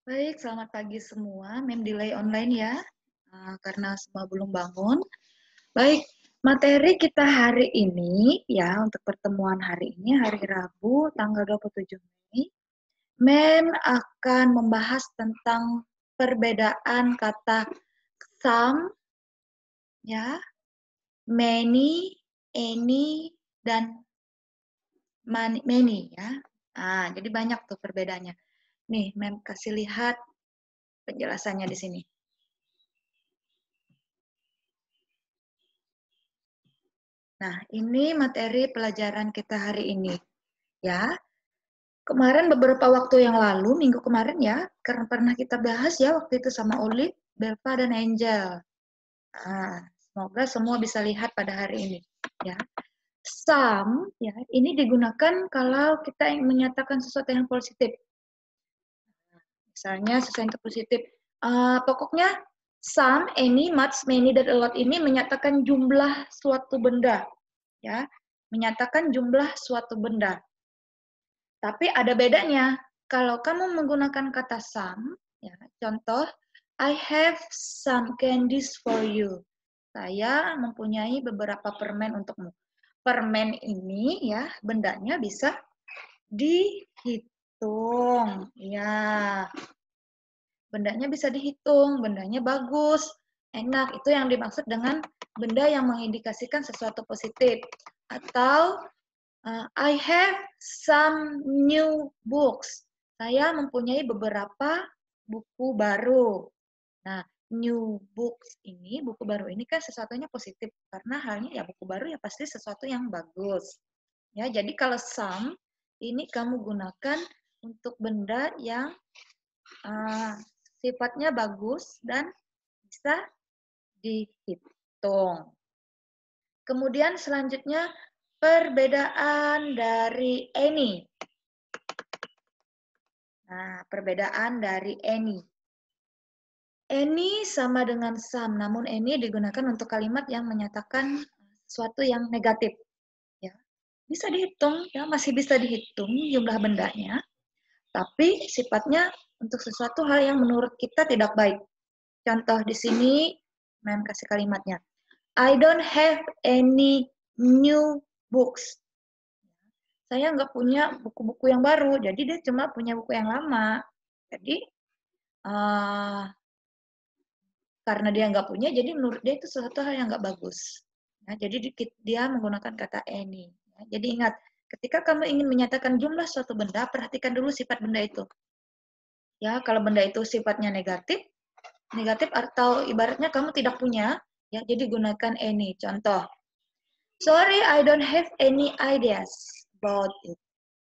Baik, selamat pagi semua. Delay online ya, karena semua belum bangun. Baik, materi kita hari ini ya, untuk pertemuan hari ini, hari Rabu, tanggal 27 Mei, akan membahas tentang perbedaan kata some, ya, many, any, dan many ya. Jadi banyak tuh perbedaannya. Nih, kasih lihat penjelasannya di sini. Nah, ini materi pelajaran kita hari ini. Ya, kemarin beberapa waktu yang lalu, minggu kemarin ya, karena pernah kita bahas ya waktu itu sama Olive, Belva, dan Angel. Semoga semua bisa lihat pada hari ini. Ya, some ya ini digunakan kalau kita ingin menyatakan sesuatu yang positif. Misalnya sesuatu yang positif. Pokoknya some, any, much, many, dan a lot ini menyatakan jumlah suatu benda. Ya, menyatakan jumlah suatu benda. Tapi ada bedanya. Kalau kamu menggunakan kata some, ya, contoh, I have some candies for you. Saya mempunyai beberapa permen untukmu. Permen ini ya, bendanya bisa dihitung. Ya, bendanya bisa dihitung, bendanya bagus, enak. Itu yang dimaksud dengan benda yang mengindikasikan sesuatu positif. Atau I have some new books. Saya mempunyai beberapa buku baru. Nah, new books ini, buku baru ini kan sesuatunya positif. Karena halnya ya buku baru ya pasti sesuatu yang bagus. Ya, jadi kalau some, ini kamu gunakan untuk benda yang sifatnya bagus dan bisa dihitung. Kemudian selanjutnya perbedaan dari any. Nah, perbedaan dari any. Any sama dengan some, namun any digunakan untuk kalimat yang menyatakan sesuatu yang negatif. Ya, bisa dihitung, ya masih bisa dihitung jumlah bendanya, tapi sifatnya untuk sesuatu hal yang menurut kita tidak baik. Contoh di sini, Mem kasih kalimatnya. I don't have any new books. Saya nggak punya buku-buku yang baru, jadi dia cuma punya buku yang lama. Jadi karena dia nggak punya, jadi menurut dia itu sesuatu hal yang nggak bagus. Ya, jadi dia menggunakan kata any. Ya, jadi ingat, ketika kamu ingin menyatakan jumlah suatu benda, perhatikan dulu sifat benda itu. Ya, kalau benda itu sifatnya negatif atau ibaratnya kamu tidak punya, ya, jadi gunakan any. Contoh, sorry, I don't have any ideas about it.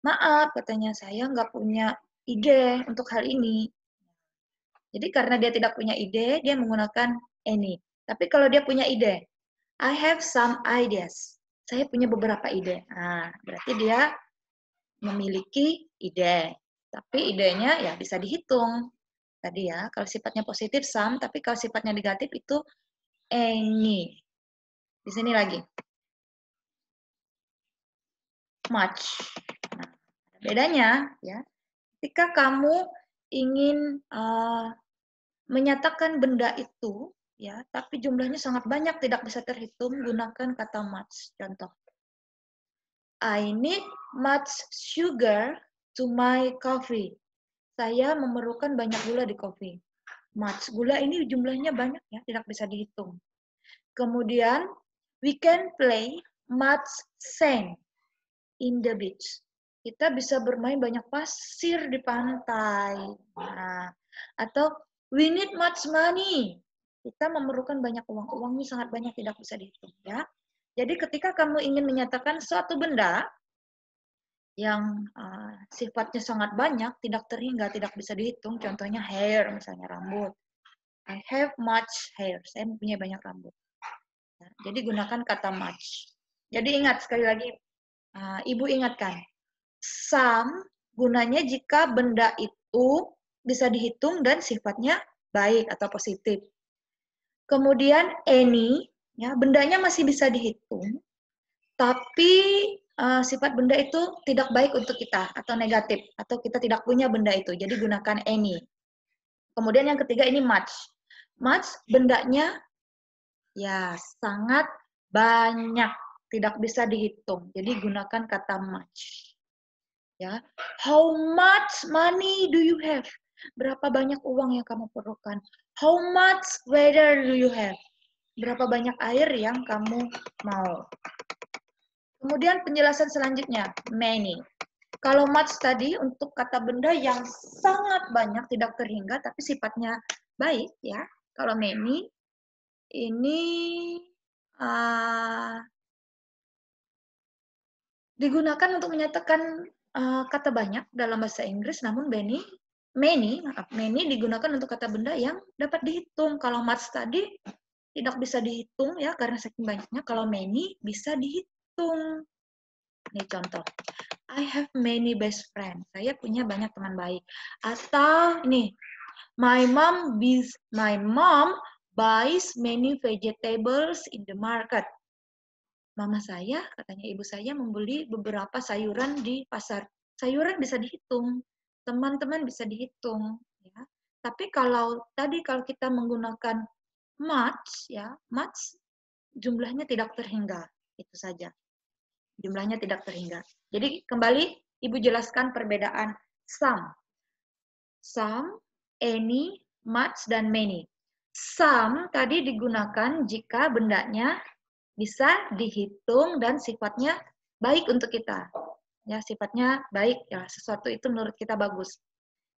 Maaf, katanya saya nggak punya ide untuk hal ini. Jadi karena dia tidak punya ide, dia menggunakan any. Tapi kalau dia punya ide, I have some ideas. Saya punya beberapa ide. Nah, berarti dia memiliki ide. Tapi idenya ya bisa dihitung. Tadi ya, kalau sifatnya positif some, tapi kalau sifatnya negatif itu any. Di sini lagi. Much. Nah, bedanya ya, ketika kamu ingin menyatakan benda itu, ya, tapi jumlahnya sangat banyak, tidak bisa terhitung, gunakan kata much. Contoh, I need much sugar to my coffee. Saya memerlukan banyak gula di kopi. Much. Gula ini jumlahnya banyak ya, tidak bisa dihitung. Kemudian, we can play much sand in the beach. Kita bisa bermain banyak pasir di pantai. Nah, atau we need much money. Kita memerlukan banyak uang. Uangnya sangat banyak, tidak bisa dihitung. Ya. Jadi ketika kamu ingin menyatakan suatu benda yang sifatnya sangat banyak, tidak terhingga, tidak bisa dihitung, contohnya hair, misalnya rambut. I have much hair. Saya mempunyai banyak rambut. Nah, jadi gunakan kata much. Jadi ingat sekali lagi, Ibu ingatkan, some gunanya jika benda itu bisa dihitung dan sifatnya baik atau positif. Kemudian any, ya, bendanya masih bisa dihitung, tapi sifat benda itu tidak baik untuk kita atau negatif, atau kita tidak punya benda itu. Jadi gunakan any. Kemudian yang ketiga ini much. Much bendanya ya sangat banyak, tidak bisa dihitung. Jadi gunakan kata much. Ya. How much money do you have? Berapa banyak uang yang kamu perlukan? How much water do you have? Berapa banyak air yang kamu mau? Kemudian penjelasan selanjutnya, many. Kalau much tadi untuk kata benda yang sangat banyak, tidak terhingga, tapi sifatnya baik ya. Kalau many, ini digunakan untuk menyatakan kata banyak dalam bahasa Inggris, namun many digunakan untuk kata benda yang dapat dihitung. Kalau much tadi tidak bisa dihitung ya karena saking banyaknya. Kalau many bisa dihitung. Ini contoh. I have many best friends. Saya punya banyak teman baik. Atau ini, my mom buys many vegetables in the market. Mama saya, katanya ibu saya membeli beberapa sayuran di pasar. Sayuran bisa dihitung, teman-teman bisa dihitung. Ya. Tapi kalau kita menggunakan much, ya much jumlahnya tidak terhingga, itu saja. Jumlahnya tidak terhingga. Jadi kembali Ibu jelaskan perbedaan some. Some, any, much, dan many. Some tadi digunakan jika bendanya bisa dihitung dan sifatnya baik untuk kita. Ya, sifatnya baik ya, sesuatu itu menurut kita bagus.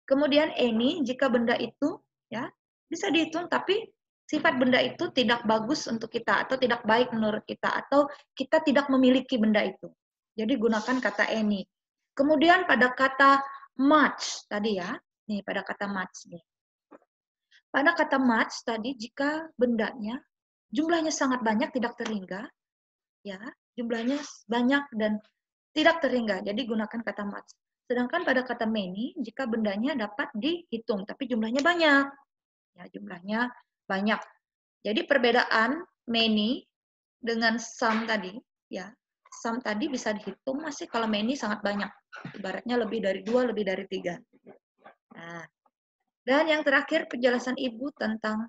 Kemudian any jika benda itu ya bisa dihitung tapi sifat benda itu tidak bagus untuk kita atau tidak baik menurut kita atau kita tidak memiliki benda itu. Jadi gunakan kata any. Kemudian pada kata much tadi ya. Nih pada kata much nih. Pada kata much tadi jika bendanya jumlahnya sangat banyak tidak terhingga ya, jumlahnya banyak dan tidak terhingga. Jadi gunakan kata much. Sedangkan pada kata many, jika bendanya dapat dihitung, tapi jumlahnya banyak. Ya, jumlahnya banyak. Jadi perbedaan many dengan some tadi, ya, some tadi bisa dihitung masih kalau many sangat banyak. Ibaratnya lebih dari 2, lebih dari 3. Nah, dan yang terakhir penjelasan Ibu tentang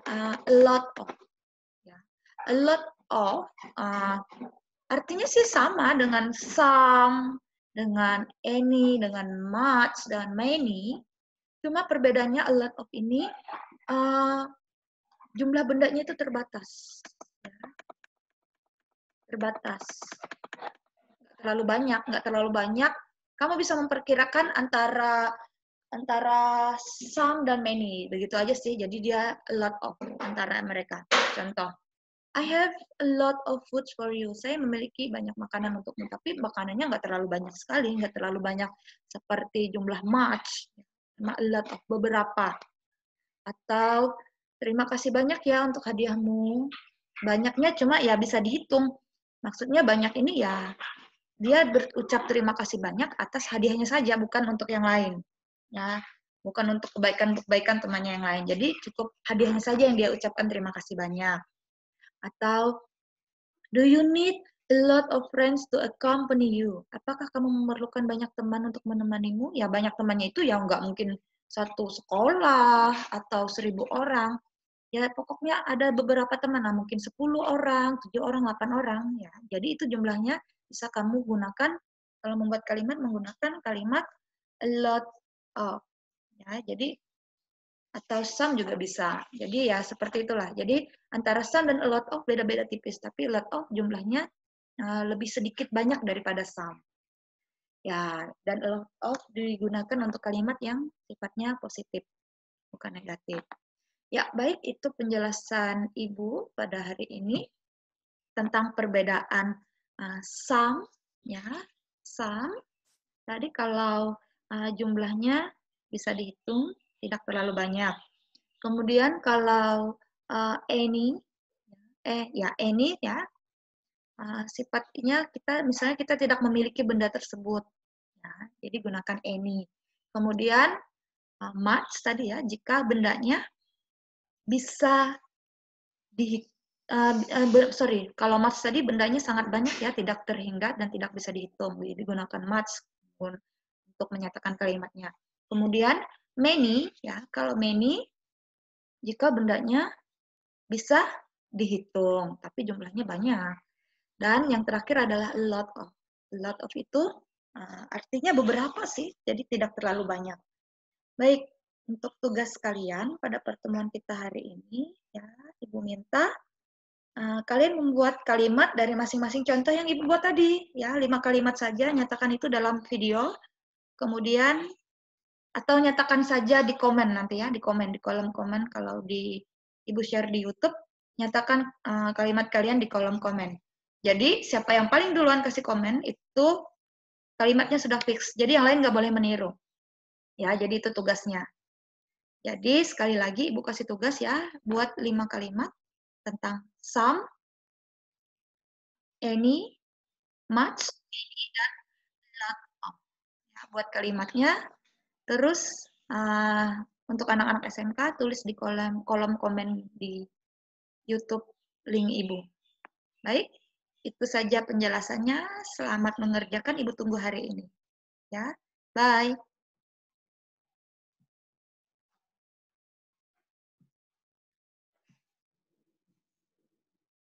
a lot of. Ya. A lot of artinya sih sama dengan some, dengan any, dengan much, dan many. Cuma perbedaannya a lot of ini jumlah bendanya itu terbatas. Terbatas. Nggak terlalu banyak. Kamu bisa memperkirakan antara some dan many. Begitu aja sih. Jadi dia a lot of antara mereka. Contoh. I have a lot of food for you. Saya memiliki banyak makanan untukmu, tapi makanannya nggak terlalu banyak sekali, nggak terlalu banyak seperti jumlah much, cuma a lot of beberapa. Atau terima kasih banyak ya untuk hadiahmu. Banyaknya cuma ya bisa dihitung. Maksudnya banyak ini ya dia berucap terima kasih banyak atas hadiahnya saja, bukan untuk yang lain. Ya, bukan untuk kebaikan temannya yang lain. Jadi cukup hadiahnya saja yang dia ucapkan terima kasih banyak. Atau, do you need a lot of friends to accompany you? Apakah kamu memerlukan banyak teman untuk menemanimu? Ya, banyak temannya itu ya nggak mungkin satu sekolah atau 1000 orang. Ya, pokoknya ada beberapa teman, nah mungkin 10 orang, 7 orang, 8 orang. Ya. Jadi itu jumlahnya bisa kamu gunakan, kalau membuat kalimat, menggunakan kalimat a lot of. Ya, jadi atau some juga bisa. Jadi ya seperti itulah. Jadi antara some dan a lot of beda-beda tipis, tapi a lot of jumlahnya lebih sedikit banyak daripada some. Ya, dan a lot of digunakan untuk kalimat yang sifatnya positif, bukan negatif. Ya, baik itu penjelasan Ibu pada hari ini tentang perbedaan some ya. Some tadi kalau jumlahnya bisa dihitung, tidak terlalu banyak. Kemudian kalau any ya sifatnya misalnya kita tidak memiliki benda tersebut, ya, jadi gunakan any. Kemudian much tadi ya, jika bendanya bisa kalau much tadi bendanya sangat banyak ya, tidak terhingga dan tidak bisa dihitung, jadi gunakan much untuk menyatakan kalimatnya. Kemudian many, ya, kalau many, jika bendanya bisa dihitung, tapi jumlahnya banyak. Dan yang terakhir adalah a lot of. A lot of itu artinya beberapa sih, jadi tidak terlalu banyak. Baik, untuk tugas kalian pada pertemuan kita hari ini, ya, Ibu minta kalian membuat kalimat dari masing-masing contoh yang Ibu buat tadi, ya, 5 kalimat saja, nyatakan itu dalam video, kemudian atau nyatakan saja di komen nanti ya, di komen, di kolom komen kalau Ibu share di YouTube, nyatakan kalimat kalian di kolom komen. Jadi, siapa yang paling duluan kasih komen, itu kalimatnya sudah fix. Jadi, yang lain nggak boleh meniru. Ya, jadi itu tugasnya. Jadi, sekali lagi Ibu kasih tugas ya, buat 5 kalimat tentang some, any, much, dan lot of. Ya, buat kalimatnya. Terus, untuk anak-anak SMK, tulis di kolom komen di YouTube link Ibu. Baik, itu saja penjelasannya. Selamat mengerjakan, Ibu tunggu hari ini. Ya, bye.